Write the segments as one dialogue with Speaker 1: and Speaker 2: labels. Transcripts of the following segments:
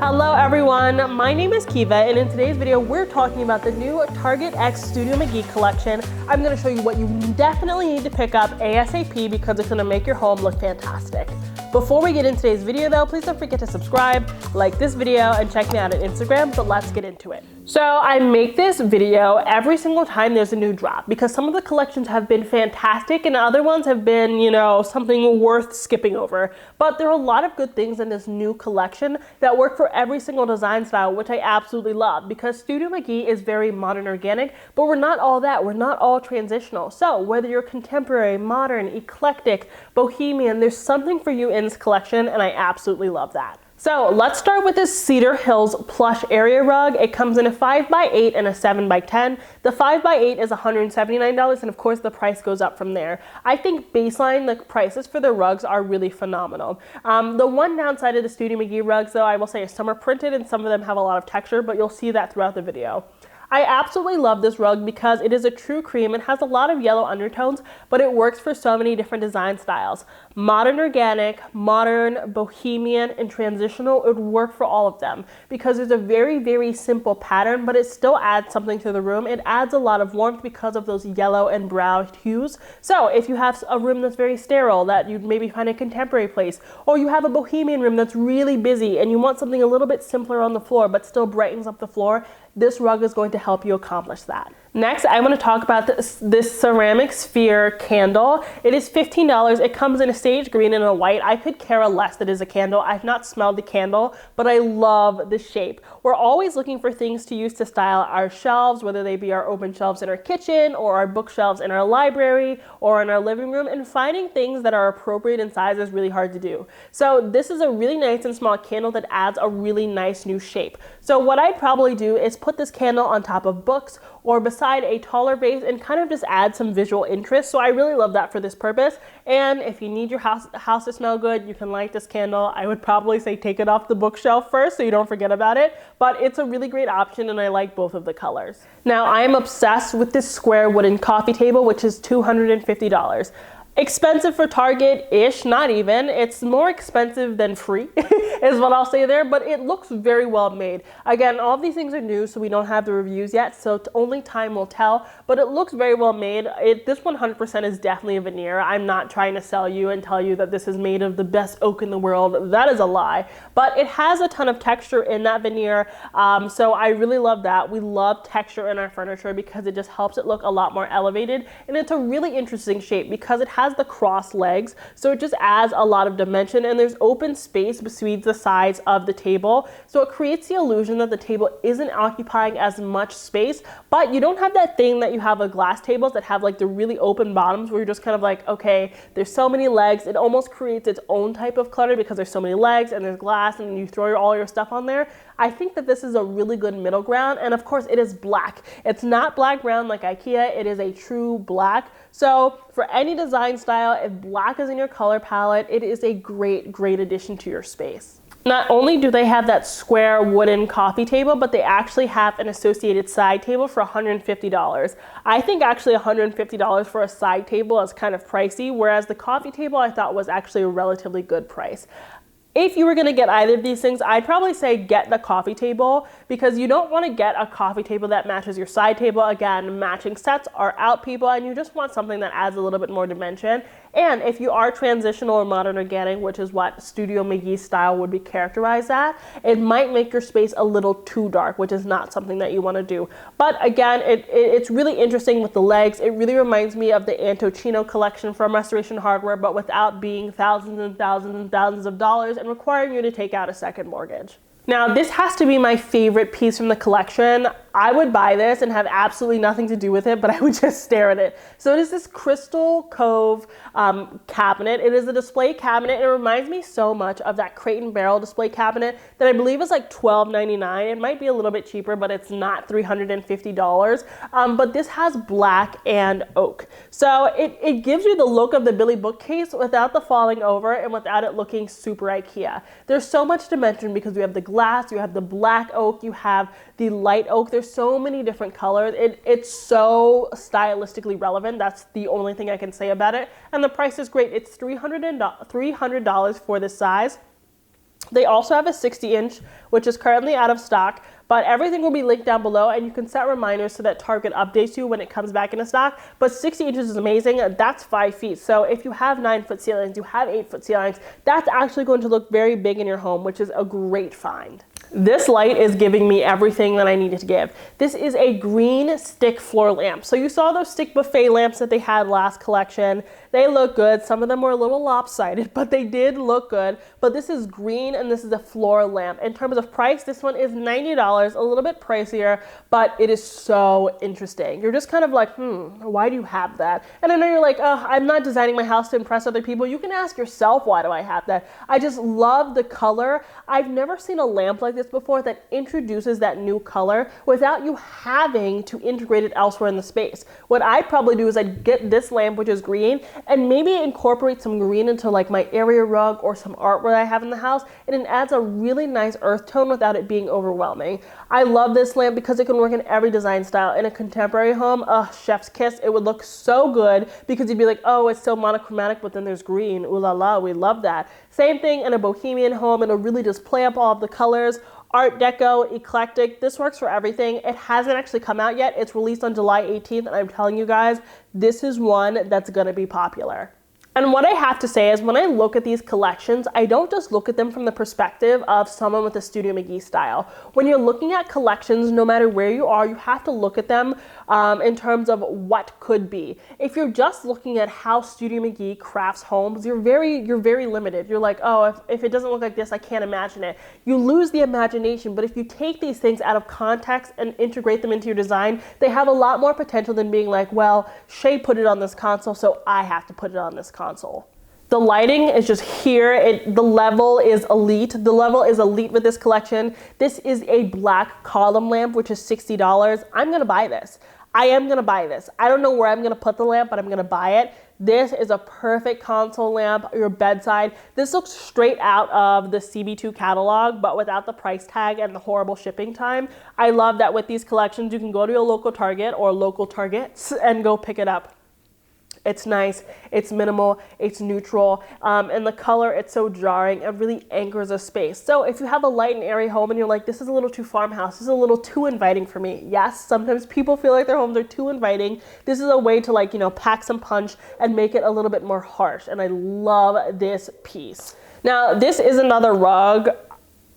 Speaker 1: Hello everyone, my name is Kiva, and in today's video we're talking about the new Target X Studio McGee collection. I'm going to show you what you definitely need to pick up ASAP because it's going to make your home look fantastic. Before we get into today's video though, please don't forget to subscribe, like this video, and check me out on Instagram, but let's get into it. So I make this video every single time there's a new drop because some of the collections have been fantastic and other ones have been, something worth skipping over. But there are a lot of good things in this new collection that work for every single design style, which I absolutely love because Studio McGee is very modern organic, but we're not all that. We're not all transitional. So whether you're contemporary, modern, eclectic, bohemian, there's something for you in this collection, and I absolutely love that. So let's start with this Cedar Hills plush area rug. It comes in a 5x8 and a 7x10. The 5x8 is $179, and of course the price goes up from there. I think baseline, the prices for the rugs are really phenomenal. The one downside of the Studio McGee rugs though, I will say, is some are printed and some of them have a lot of texture, but you'll see that throughout the video. I absolutely love this rug because it is a true cream. It has a lot of yellow undertones, but it works for so many different design styles. Modern organic, modern, bohemian, and transitional, it would work for all of them because it's a very, very simple pattern, but it still adds something to the room. It adds a lot of warmth because of those yellow and brown hues. So if you have a room that's very sterile that you'd maybe find a contemporary place, or you have a bohemian room that's really busy and you want something a little bit simpler on the floor but still brightens up the floor, this rug is going to help you accomplish that. Next, I want to talk about this ceramic sphere candle. It is $15. It comes in a sage green and a white. I could care less that it is a candle. I've not smelled the candle, but I love the shape. We're always looking for things to use to style our shelves, whether they be our open shelves in our kitchen or our bookshelves in our library or in our living room, and finding things that are appropriate in size is really hard to do. So this is a really nice and small candle that adds a really nice new shape. So what I'd probably do is put this candle on top of books or beside a taller vase and kind of just add some visual interest. So I really love that for this purpose. And if you need your house to smell good, you can light this candle. I would probably say take it off the bookshelf first so you don't forget about it, but it's a really great option and I like both of the colors. Now I am obsessed with this square wooden coffee table, which is $250. Expensive for Target-ish, not even. It's more expensive than free is what I'll say there, but it looks very well made. Again, all of these things are new, so we don't have the reviews yet, so only time will tell, but it looks very well made. This 100% is definitely a veneer. I'm not trying to sell you and tell you that this is made of the best oak in the world. That is a lie, but it has a ton of texture in that veneer, so I really love that. We love texture in our furniture because it just helps it look a lot more elevated, and it's a really interesting shape because it has the cross legs, so it just adds a lot of dimension, and there's open space between the sides of the table, so it creates the illusion that the table isn't occupying as much space, but you don't have that thing that you have with glass tables that have like the really open bottoms where you're just kind of like, okay, there's so many legs. It almost creates its own type of clutter because there's so many legs and there's glass and you throw all your stuff on there. I think that this is a really good middle ground, and of course it is black. It's not black brown like IKEA, it is a true black. So for any design style, if black is in your color palette, it is a great, great addition to your space. Not only do they have that square wooden coffee table, but they actually have an associated side table for $150. I think actually $150 for a side table is kind of pricey, whereas the coffee table I thought was actually a relatively good price. If you were going to get either of these things, I'd probably say get the coffee table because you don't want to get a coffee table that matches your side table. Again, matching sets are out, people, and you just want something that adds a little bit more dimension. And if you are transitional or modern organic, which is what Studio McGee style would be characterized at, it might make your space a little too dark, which is not something that you want to do. But again, it's really interesting with the legs. It really reminds me of the Antocino collection from Restoration Hardware, but without being thousands and thousands and thousands of dollars and requiring you to take out a second mortgage. Now, this has to be my favorite piece from the collection. I would buy this and have absolutely nothing to do with it, but I would just stare at it. So it is this Crystal Cove cabinet. It is a display cabinet. It reminds me so much of that Crate and Barrel display cabinet that I believe is like $12.99. It might be a little bit cheaper, but it's not $350. But this has black and oak. So it gives you the look of the Billy bookcase without the falling over and without it looking super IKEA. There's so much dimension because we have the glass, you have the black oak, you have the light oak. There's so many different colors. It's so stylistically relevant. That's the only thing I can say about it. And the price is great. It's $300 for this size. They also have a 60-inch, which is currently out of stock, but everything will be linked down below, and you can set reminders so that Target updates you when it comes back into stock. But 60 inches is amazing. That's 5 feet. So if you have 9-foot ceilings, you have 8-foot ceilings, that's actually going to look very big in your home, which is a great find. This light is giving me everything that I needed to give. This is a green stick floor lamp. So you saw those stick buffet lamps that they had last collection. They look good. Some of them were a little lopsided, but they did look good. But this is green, and this is a floor lamp. In terms of price, this one is $90, a little bit pricier, but it is so interesting. You're just kind of like, why do you have that? And I know you're like, oh, I'm not designing my house to impress other people. You can ask yourself, why do I have that? I just love the color. I've never seen a lamp like this before that introduces that new color without you having to integrate it elsewhere in the space. What I'd probably do is I'd get this lamp, which is green, and maybe incorporate some green into like my area rug or some artwork I have in the house, and it adds a really nice earth tone without it being overwhelming. I love this lamp because it can work in every design style. In a contemporary home, chef's kiss, it would look so good because you'd be like, oh, it's so monochromatic, but then there's green. Ooh la la, we love that. Same thing in a bohemian home. It'll really just play up all of the colors. Art Deco, eclectic, this works for everything. It hasn't actually come out yet. It's released on July 18th, and I'm telling you guys, this is one that's gonna be popular. And what I have to say is when I look at these collections, I don't just look at them from the perspective of someone with a Studio McGee style. When you're looking at collections, no matter where you are, you have to look at them in terms of what could be. If you're just looking at how Studio McGee crafts homes, you're very limited. You're like, oh, if it doesn't look like this, I can't imagine it. You lose the imagination, but if you take these things out of context and integrate them into your design, they have a lot more potential than being like, well, Shay put it on this console, so I have to put it on this console. The lighting is just here. The level is elite. The level is elite with this collection. This is a black column lamp, which is $60. I'm gonna buy this. I am gonna buy this. I don't know where I'm gonna put the lamp, but I'm gonna buy it. This is a perfect console lamp, your bedside. This looks straight out of the CB2 catalog, but without the price tag and the horrible shipping time. I love that with these collections, you can go to your local Target or local Targets and go pick it up. It's nice, it's minimal, it's neutral, and the color, it's so jarring, it really anchors a space. So if you have a light and airy home and you're like, this is a little too farmhouse, this is a little too inviting for me. Yes, sometimes people feel like their homes are too inviting. This is a way to, like, you know, pack some punch and make it a little bit more harsh, and I love this piece. Now, this is another rug.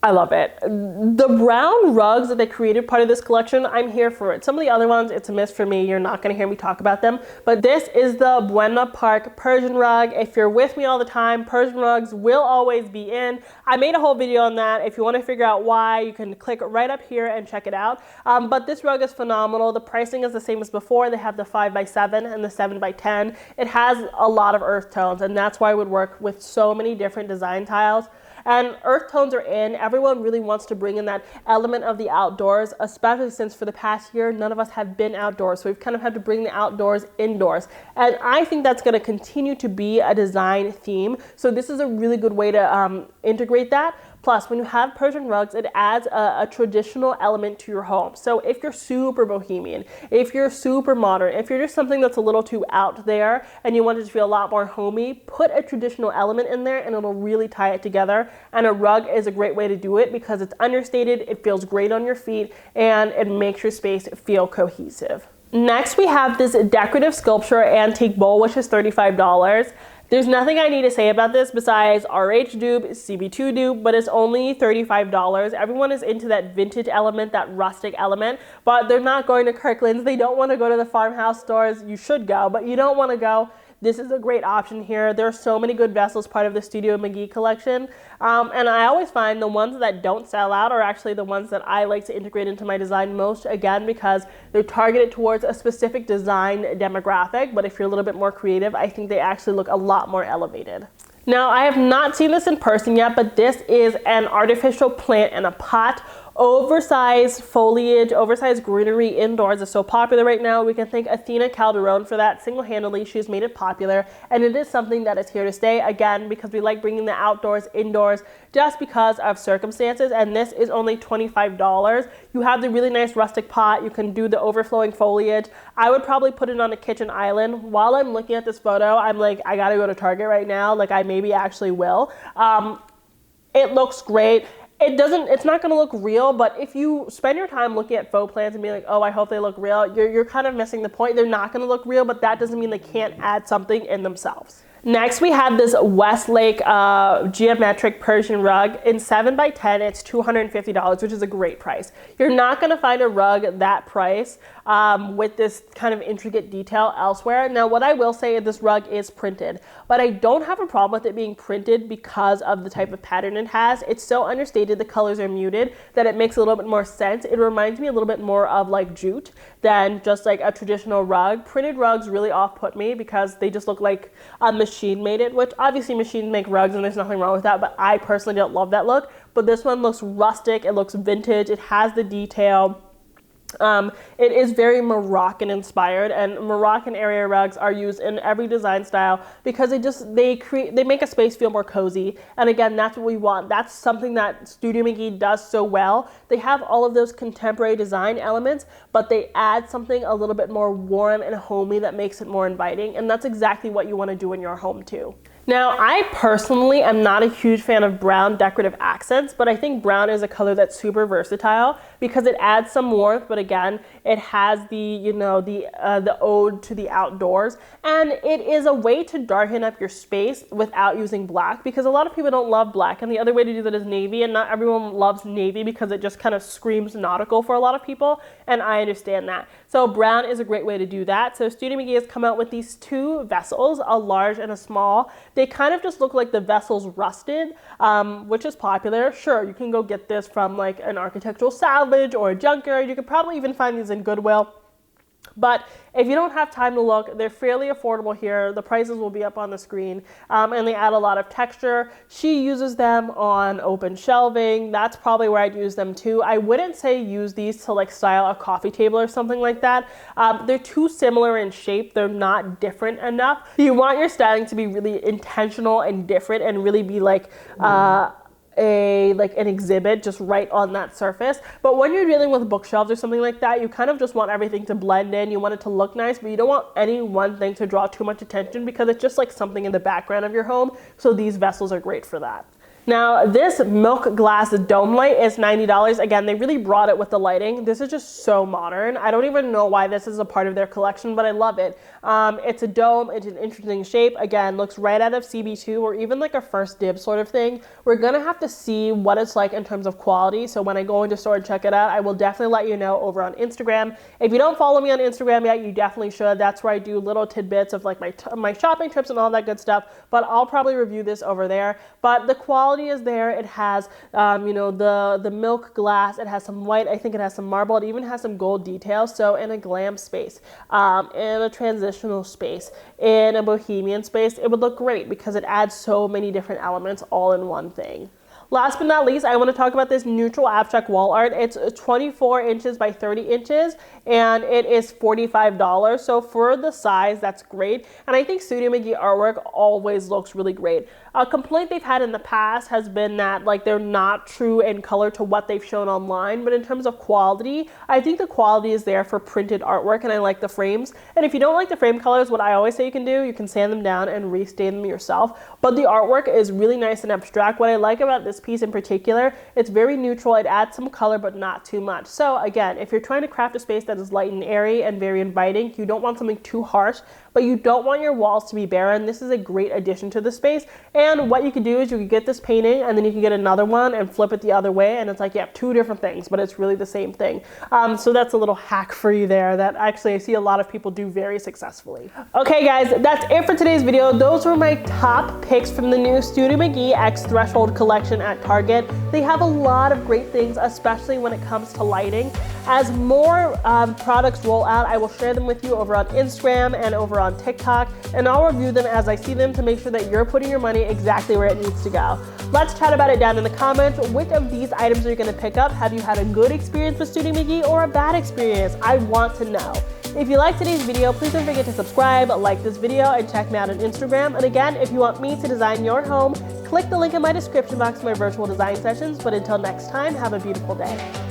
Speaker 1: I love it. The brown rugs that they created part of this collection, I'm here for it. Some of the other ones, it's a miss for me. You're not gonna hear me talk about them. But this is the Buena Park Persian rug. If you're with me all the time, Persian rugs will always be in. I made a whole video on that. If you wanna figure out why, you can click right up here and check it out. But this rug is phenomenal. The pricing is the same as before. They have the 5x7 and the 7x10. It has a lot of earth tones, and that's why it would work with so many different design tiles. And earth tones are in. Everyone really wants to bring in that element of the outdoors, especially since for the past year, none of us have been outdoors. So we've kind of had to bring the outdoors indoors. And I think that's gonna continue to be a design theme. So this is a really good way to integrate that. Plus, when you have Persian rugs, it adds a traditional element to your home. So if you're super bohemian, if you're super modern, if you're just something that's a little too out there and you want it to feel a lot more homey, put a traditional element in there and it'll really tie it together. And a rug is a great way to do it because it's understated, it feels great on your feet, and it makes your space feel cohesive. Next, we have this decorative sculpture antique bowl, which is $35. There's nothing I need to say about this besides RH dupe, CB2 dupe, but it's only $35. Everyone is into that vintage element, that rustic element, but they're not going to Kirkland's. They don't want to go to the farmhouse stores. You should go, but you don't want to go. This is a great option here. There are so many good vessels part of the Studio McGee collection. And I always find the ones that don't sell out are actually the ones that I like to integrate into my design most, again, because they're targeted towards a specific design demographic. But if you're a little bit more creative, I think they actually look a lot more elevated. Now, I have not seen this in person yet, but this is an artificial plant in a pot. Oversized foliage, oversized greenery indoors is so popular right now. We can thank Athena Calderon for that. Single-handedly, she's made it popular, and it is something that is here to stay, again, because we like bringing the outdoors indoors just because of circumstances, and this is only $25. You have the really nice rustic pot. You can do the overflowing foliage. I would probably put it on a kitchen island. While I'm looking at this photo, I'm like, I gotta go to Target right now. Like, I maybe actually will. It looks great. It's not gonna look real, but if you spend your time looking at faux plants and be like, oh, I hope they look real, you're kind of missing the point. They're not gonna look real, but that doesn't mean they can't add something in themselves. Next, we have this Westlake geometric Persian rug in 7x10. It's $250, which is a great price. You're not gonna find a rug that price with this kind of intricate detail elsewhere. Now, what I will say is this rug is printed, but I don't have a problem with it being printed because of the type of pattern it has. It's so understated, the colors are muted, that it makes a little bit more sense. It reminds me a little bit more of like jute than just like a traditional rug. Printed rugs really off-put me because they just look like a machine made it, which obviously machines make rugs and there's nothing wrong with that, but I personally don't love that look. But this one looks rustic, it looks vintage, it has the detail. It is very Moroccan inspired, and Moroccan area rugs are used in every design style because they make a space feel more cozy. And again, that's what we want. That's something that Studio McGee does so well. They have all of those contemporary design elements, but they add something a little bit more warm and homey that makes it more inviting. And that's exactly what you want to do in your home too. Now, I personally am not a huge fan of brown decorative accents, but I think brown is a color that's super versatile because it adds some warmth, but again, it has the ode to the outdoors, and it is a way to darken up your space without using black, because a lot of people don't love black, and the other way to do that is navy, and not everyone loves navy because it just kind of screams nautical for a lot of people, and I understand that. So brown is a great way to do that. So Studio McGee has come out with these two vessels, a large and a small. They kind of just look like the vessel's rusted, which is popular. Sure, you can go get this from like an architectural salvage or a junkyard. You could probably even find these in Goodwill. But if you don't have time to look, they're fairly affordable here. The prices will be up on the screen, and they add a lot of texture. She uses them on open shelving. That's probably where I'd use them too. I wouldn't say use these to like style a coffee table or something like that. They're too similar in shape. They're not different enough. You want your styling to be really intentional and different and really be like an exhibit just right on that surface. But when you're dealing with bookshelves or something like that, you kind of just want everything to blend in. You want it to look nice, but you don't want any one thing to draw too much attention because it's just like something in the background of your home. So these vessels are great for that. Now, this milk glass dome light is $90. Again, they really brought it with the lighting. This is just so modern. I don't even know why this is a part of their collection, but I love it. It's a dome. It's an interesting shape. Again, looks right out of CB2 or even like a first dib sort of thing. We're going to have to see what it's like in terms of quality. So when I go into store and check it out, I will definitely let you know over on Instagram. If you don't follow me on Instagram yet, you definitely should. That's where I do little tidbits of like my shopping trips and all that good stuff. But I'll probably review this over there. But the quality is there. It has the milk glass. It has some white. I think it has some marble. It even has some gold details. So in a glam space, in a transitional space, in a bohemian space, it would look great because it adds so many different elements all in one thing. Last but not least, I want to talk about this neutral abstract wall art. It's 24 inches by 30 inches, and it is $45. So for the size, that's great. And I think Studio McGee artwork always looks really great. A complaint they've had in the past has been that like they're not true in color to what they've shown online, but in terms of quality, I think the quality is there for printed artwork, and I like the frames. And if you don't like the frame colors, what I always say you can do, you can sand them down and restain them yourself. But the artwork is really nice and abstract. What I like about this piece in particular, it's very neutral. It adds some color, but not too much. So again, if you're trying to craft a space that is light and airy and very inviting, you don't want something too harsh, but you don't want your walls to be barren, this is a great addition to the space. And what you can do is you can get this painting and then you can get another one and flip it the other way, and it's like you have two different things, but it's really the same thing. So that's a little hack for you there that actually I see a lot of people do very successfully. Okay guys, that's it for today's video. Those were my top picks from the new Studio McGee X Threshold collection at Target. They have a lot of great things, especially when it comes to lighting. As more products roll out, I will share them with you over on Instagram and over on TikTok, and I'll review them as I see them to make sure that you're putting your money exactly where it needs to go. Let's chat about it down in the comments. Which of these items are you going to pick up? Have you had a good experience with Studio McGee or a bad experience? I want to know. If you liked today's video, please don't forget to subscribe, like this video, and check me out on Instagram. And again, if you want me to design your home, click the link in my description box for my virtual design sessions. But until next time, have a beautiful day.